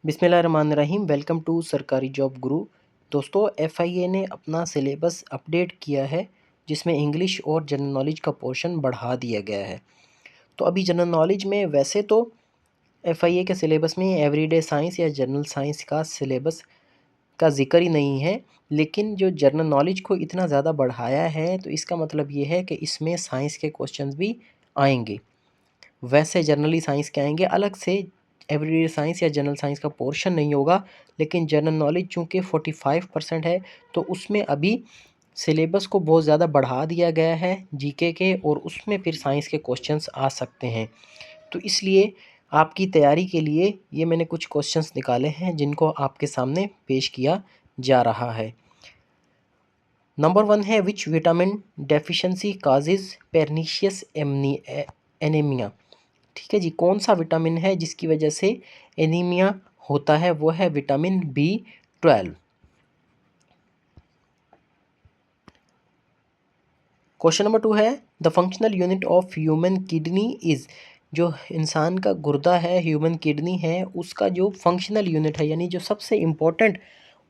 बिस्मिल्लाहिर्रहमानिर्रहीम। Welcome to सरकारी job गुरु। दोस्तों, एफआईए ने अपना सिलेबस अपडेट किया है जिसमें इंग्लिश और जनरल नॉलेज का पोर्शन बढ़ा दिया गया है। तो अभी जनरल नॉलेज में वैसे तो एफआईए के सिलेबस में एवरीडे साइंस या जनरल साइंस का सिलेबस का ज़िक्र ही नहीं है, लेकिन जो जनरल नॉलेज को इतना ज़्यादा बढ़ाया है तो इसका मतलब ये है कि इसमें साइंस के क्वेश्चंस भी आएंगे। वैसे जनरली साइंस के आएंगे, अलग से एवरीडे साइंस या जनरल साइंस का पोर्शन नहीं होगा। लेकिन जनरल नॉलेज चूँकि 45% है तो उसमें अभी सिलेबस को बहुत ज़्यादा बढ़ा दिया गया है जीके के, और उसमें फिर साइंस के क्वेश्चंस आ सकते हैं। तो इसलिए आपकी तैयारी के लिए ये मैंने कुछ क्वेश्चंस निकाले हैं जिनको आपके सामने पेश किया जा रहा है। नंबर 1 है, which vitamin deficiency causes pernicious anaemia. ठीक है जी, कौन सा विटामिन है जिसकी वजह से एनीमिया होता है? वो है विटामिन B12। क्वेश्चन नंबर 2 है, the functional unit of human kidney is. जो इंसान का गुर्दा है, ह्यूमन किडनी है, उसका जो फंक्शनल यूनिट है यानी जो सबसे इम्पोर्टेंट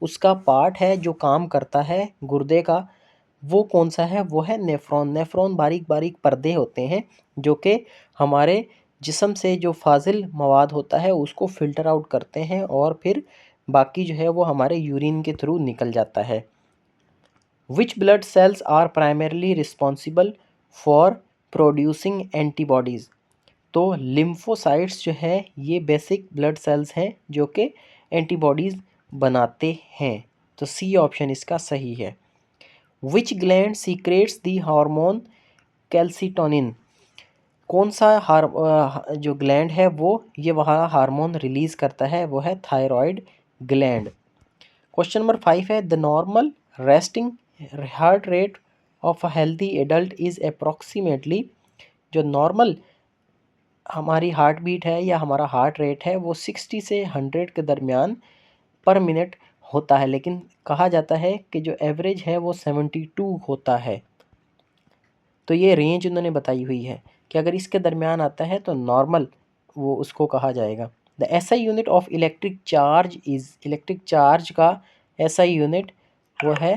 उसका पार्ट है जो काम करता है गुर्दे का, वो कौन सा है? वो है नेफ्रॉन। नेफ्रॉन बारीक बारीक पर्दे होते हैं जो कि हमारे जिस्म से जो फाजिल मवाद होता है उसको फ़िल्टर आउट करते हैं और फिर बाकी जो है वो हमारे यूरिन के थ्रू निकल जाता है। Which blood cells are primarily responsible for producing antibodies. तो लिम्फोसाइट्स जो है ये बेसिक ब्लड सेल्स हैं जो कि एंटीबॉडीज़ बनाते हैं। तो सी ऑप्शन इसका सही है। विच ग्लैंड सीक्रेट्स दी हार्मोन कैल्सिटोनिन। कौन सा जो ग्लैंड है वो ये वहाँ हार्मोन रिलीज़ करता है? वो है थायराइड ग्लैंड। क्वेश्चन नंबर 5 है, the normal resting heart rate of a healthy adult is approximately. जो नॉर्मल हमारी हार्ट बीट है या हमारा हार्ट रेट है वो 60 से 100 के दरमियान पर मिनट होता है, लेकिन कहा जाता है कि जो एवरेज है वो 72 होता है। तो ये रेंज उन्होंने बताई हुई है कि अगर इसके दरमियान आता है तो नॉर्मल वो उसको कहा जाएगा। The SI unit of electric charge is. Electric charge का एसआई यूनिट वो है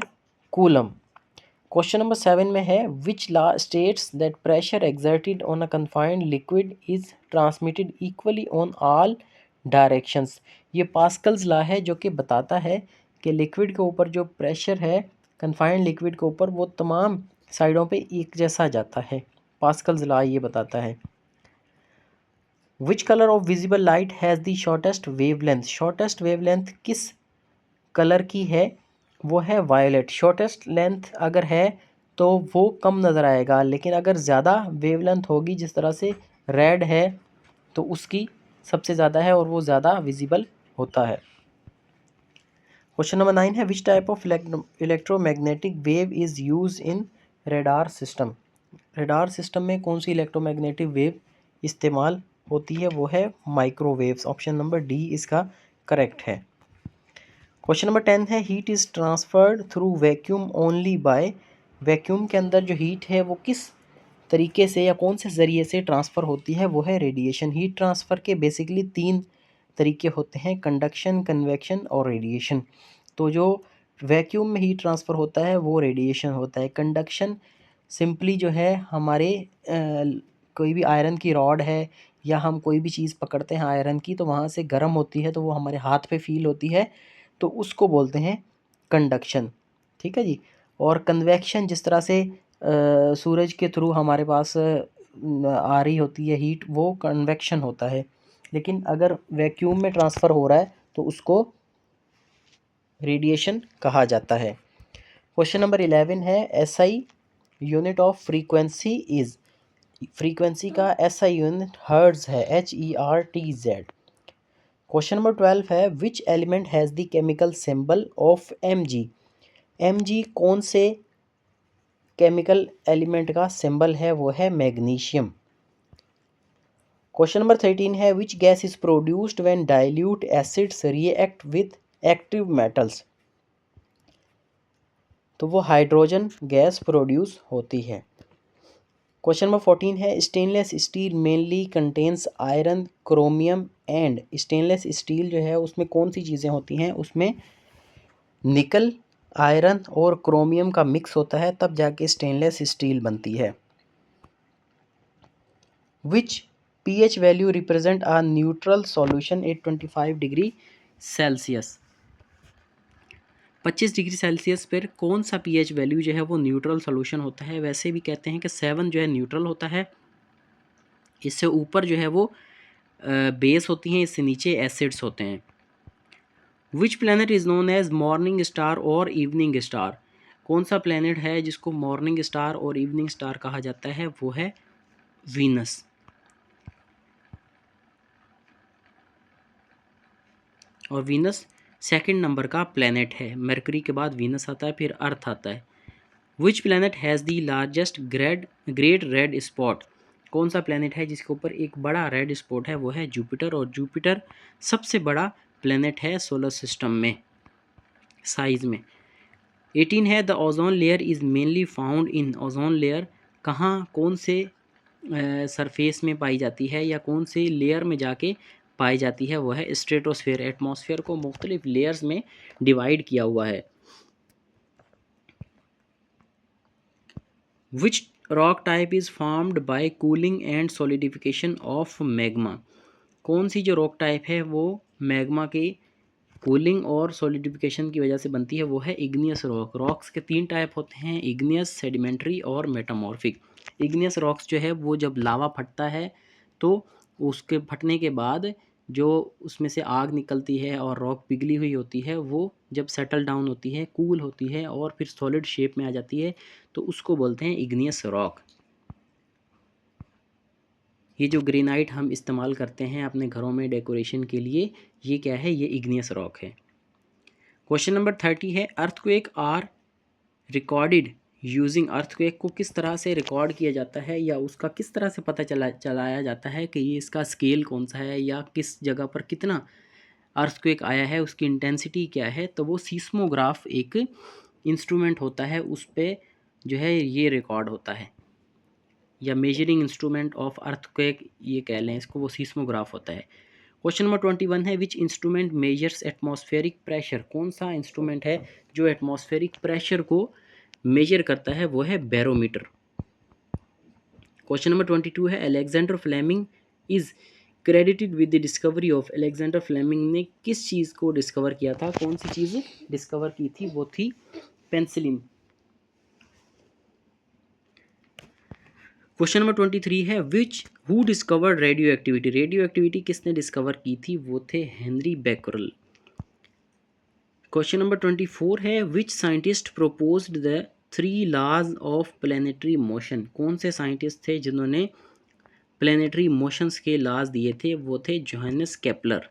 कूलम। क्वेश्चन नंबर 7 में है, which law states that pressure exerted on a confined liquid is transmitted equally on all directions. ये पास्कल्स लॉ है जो कि बताता है कि लिक्विड के ऊपर जो प्रेशर है कन्फाइंड लिक्विड के ऊपर वो तमाम साइडों पे एक जैसा जाता है। पास्कल्स लॉ ये बताता है। Which colour of visible light has the shortest wavelength. Shortest wavelength किस कलर की है? वो है वायलेट। शॉर्टेस्ट लेंथ अगर है तो वो कम नज़र आएगा, लेकिन अगर ज़्यादा वेवलेंथ होगी जिस तरह से रेड है तो उसकी सबसे ज़्यादा है और वो ज़्यादा विजिबल होता है। क्वेश्चन नंबर 9 है, which type of electromagnetic wave is use in radar system. Radar system में कौन सी इलेक्ट्रोमैग्नेटिक वेव इस्तेमाल होती है? वो है माइक्रोवेव्स। ऑप्शन नंबर डी इसका करेक्ट है। क्वेश्चन नंबर 10 है, heat is transferred through vacuum only by. Vacuum के अंदर जो हीट है वो किस तरीके से या कौन से ज़रिए से ट्रांसफ़र होती है? वो है रेडिएशन। हीट ट्रांसफ़र के बेसिकली 3 तरीके होते हैं, कंडक्शन, कन्वेक्शन और रेडिएशन। तो जो वैक्यूम में हीट ट्रांसफ़र होता है वो रेडिएशन होता है। कंडक्शन सिंपली जो है हमारे कोई भी आयरन की रॉड है या हम कोई भी चीज़ पकड़ते हैं आयरन की तो वहाँ से गर्म होती है तो वो हमारे हाथ पे फील होती है, तो उसको बोलते हैं कंडक्शन। ठीक है जी। और कन्वेक्शन जिस तरह से सूरज के थ्रू हमारे पास आ रही होती है हीट, वो कन्वेक्शन होता है। लेकिन अगर वैक्यूम में ट्रांसफ़र हो रहा है तो उसको रेडिएशन कहा जाता है। क्वेश्चन नंबर 11 है, SI unit of frequency is. Frequency का एसआई यूनिट हर्ट्ज़ है, HERTZ। क्वेश्चन नंबर 12 है, which element has the chemical symbol of Mg। Mg कौन से केमिकल एलिमेंट का सिंबल है? वो है मैग्नीशियम। क्वेश्चन नंबर 13 है, which gas is produced when dilute acids react with active metals. तो वो हाइड्रोजन गैस प्रोड्यूस होती है। क्वेश्चन नंबर 14 है stainless steel mainly contains iron chromium and stainless steel जो है उसमें कौन सी चीज़ें होती हैं, उसमें निकल आयरन और क्रोमियम का मिक्स होता है तब जाके स्टेनलेस स्टील बनती है। Which pH value represent a neutral solution at 25 degree Celsius. 25 degree Celsius पर कौन सा pH वैल्यू जो है वो न्यूट्रल सॉल्यूशन होता है। वैसे भी कहते हैं कि 7 जो है न्यूट्रल होता है, इससे ऊपर जो है वो बेस होती हैं, इससे नीचे एसिड्स होते हैं। Which planet is known as morning star और इवनिंग स्टार। कौन सा प्लैनेट है जिसको मॉर्निंग स्टार और इवनिंग स्टार कहा जाता है, वो है वीनस। और वीनस सेकंड नंबर का प्लैनेट है, मरकरी के बाद वीनस आता है, फिर अर्थ आता है। Which planet has the largest great red spot. कौन सा प्लैनेट है जिसके ऊपर एक बड़ा रेड स्पॉट है, वो है जुपिटर। और जुपिटर सबसे बड़ा प्लैनेट है सोलर सिस्टम में साइज में। 18 है the ozone layer is mainly found in. Ozone layer कहाँ कौन से सरफेस में पाई जाती है या कौन से लेयर में जाके पाई जाती है, वो है स्ट्रेटोस्फेयर। एटमॉस्फेयर को मुख्तलिफ लेयर्स में डिवाइड किया हुआ है। Which rock type is formed by cooling and solidification of magma. कौन सी जो रॉक टाइप है वो मैग्मा के कूलिंग और सॉलिडिफिकेशन की वजह से बनती है, वो है इग्नियस रॉक। रॉक्स के 3 टाइप होते हैं, इग्नियस, सेडिमेंट्री और मेटामॉर्फिक। इग्नियस रॉक्स जो है वो जब लावा फटता है तो उसके फटने के बाद जो उसमें से आग निकलती है और रॉक पिघली हुई होती है, वो जब सेटल डाउन होती है, कूल होती है और फिर सॉलिड शेप में आ जाती है, तो उसको बोलते हैं इग्नियस रॉक। ये जो ग्रेनाइट हम इस्तेमाल करते हैं अपने घरों में डेकोरेशन के लिए, ये क्या है, ये इग्नियस रॉक है। क्वेश्चन नंबर 30 है earthquake are recorded using. Earthquake को किस तरह से रिकॉर्ड किया जाता है या उसका किस तरह से पता चलाया जाता है कि ये इसका स्केल कौन सा है या किस जगह पर कितना अर्थक्वेक आया है, उसकी इंटेंसिटी क्या है। तो वो सीस्मोग्राफ एक इंस्ट्रूमेंट होता है, उस पर जो है ये रिकॉर्ड होता है, या मेजरिंग इंस्ट्रूमेंट ऑफ अर्थक्वेक ये कह लें इसको, वो सीस्मोग्राफ होता है। क्वेश्चन नंबर 21 है which instrument measures atmospheric pressure. कौन सा इंस्ट्रूमेंट है जो एटमॉस्फेरिक प्रेशर को मेजर करता है, वो है बैरोमीटर। क्वेश्चन नंबर 22 है Alexander Fleming is credited with the discovery of. Alexander Fleming ने किस चीज़ को डिस्कवर किया था, कौन सी चीज़ डिस्कवर की थी, वो थी पेंसिलिन। क्वेश्चन नंबर 23 है which who discovered radio activity. Radio activity किसने डिस्कवर की थी, वो थे हेनरी बैकरल। क्वेश्चन नंबर 24 है which scientist proposed the 3 laws of planetary motion. कौन से साइंटिस्ट थे जिन्होंने प्लैनेटरी मोशंस के लॉज दिए थे, वो थे Johannes Kepler.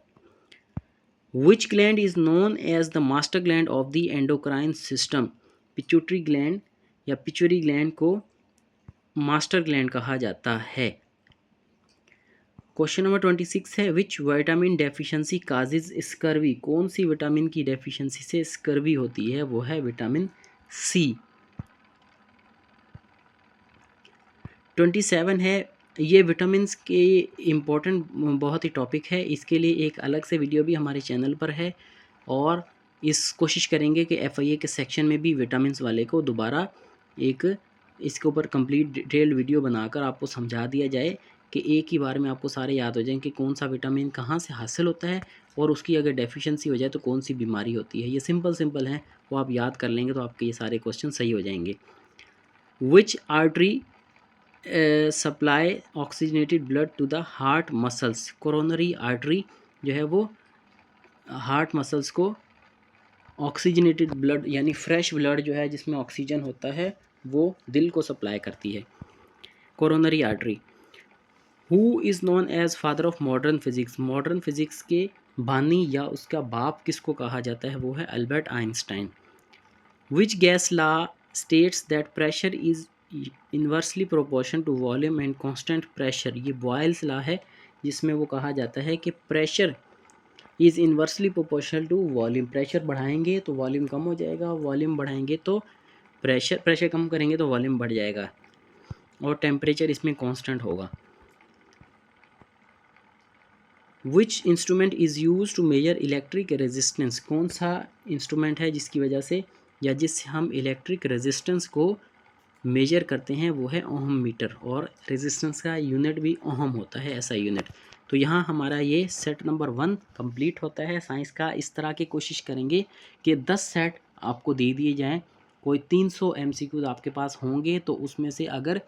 Which gland is known as the master gland of the endocrine system. Pituitary gland या पिट्यूटरी ग्लैंड को मास्टर ग्लैंड कहा जाता है। क्वेश्चन नंबर 26 है which vitamin deficiency causes scurvy. कौन सी विटामिन की डेफिशिएंसी से स्कर्वी होती है, वो है विटामिन सी। 27 है, ये विटामिन्स के इम्पोर्टेंट बहुत ही टॉपिक है, इसके लिए एक अलग से वीडियो भी हमारे चैनल पर है और इस कोशिश करेंगे कि FIA के सेक्शन में भी विटामिन्स वाले को दोबारा एक इसके ऊपर कंप्लीट डिटेल्ड वीडियो बनाकर आपको समझा दिया जाए कि एक ही बार में आपको सारे याद हो जाएं कि कौन सा विटामिन कहाँ से हासिल होता है और उसकी अगर डेफिशिएंसी हो जाए तो कौन सी बीमारी होती है। ये सिंपल है, वो आप याद कर लेंगे तो आपके ये सारे क्वेश्चन सही हो जाएंगे। Which artery supply oxygenated blood to the heart muscles. Coronary artery जो है वो हार्ट मसल्स को ऑक्सीजनेटेड ब्लड यानी फ्रेश ब्लड जो है जिसमें ऑक्सीजन होता है वो दिल को सप्लाई करती है, coronary artery. Who is known as father of modern physics. Modern physics के बानी या उसका बाप किसको कहा जाता है, वो है Albert Einstein. Which gas law states that pressure is inversely proportion to volume and constant pressure. ये बॉयल्स लॉ है जिसमें वो कहा जाता है कि pressure is inversely proportional to volume. Pressure बढ़ाएंगे तो वॉल्यूम कम हो जाएगा, वॉल्यूम बढ़ाएंगे तो प्रेशर कम करेंगे तो वॉल्यूम बढ़ जाएगा। और टेम्परेचर इसमें कांस्टेंट होगा। Which instrument is use to measure electric resistance, कौन सा इंस्ट्रूमेंट है जिसकी वजह से या जिससे हम इलेक्ट्रिक रेजिस्टेंस को मेजर करते हैं, वो है ओहम मीटर। और रेजिस्टेंस का यूनिट भी ओहम होता है, ऐसा यूनिट। तो यहाँ हमारा ये सेट नंबर 1 कंप्लीट होता है साइंस का। इस तरह की कोशिश करेंगे कि 10 सेट आपको दे दिए जाएं, कोई 300 MCQs आपके पास होंगे, तो उसमें से अगर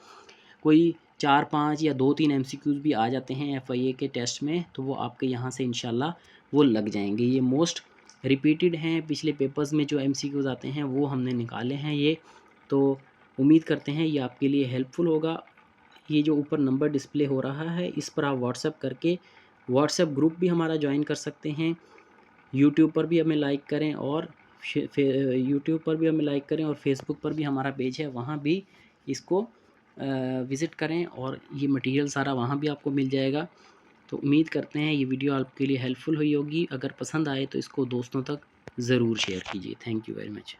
कोई 4-5 या 2-3 MCQs भी आ जाते हैं FIA के टेस्ट में, तो वो आपके यहाँ से इंशाल्लाह वो लग जाएंगे। ये मोस्ट रिपीटेड हैं, पिछले पेपर्स में जो MCQs आते हैं वो हमने निकाले हैं ये। तो उम्मीद करते हैं ये आपके लिए हेल्पफुल होगा। ये जो ऊपर नंबर डिस्प्ले हो रहा है, इस पर आप व्हाट्सएप करके व्हाट्सएप ग्रुप भी हमारा ज्वाइन कर सकते हैं। यूट्यूब पर भी हमें लाइक करें और यूट्यूब पर भी हमें लाइक करें और फेसबुक पर भी हमारा पेज है, वहाँ भी इसको विज़िट करें और ये मटेरियल सारा वहाँ भी आपको मिल जाएगा। तो उम्मीद करते हैं ये वीडियो आपके लिए हेल्पफुल हुई होगी। अगर पसंद आए तो इसको दोस्तों तक ज़रूर शेयर कीजिए। Thank you very much.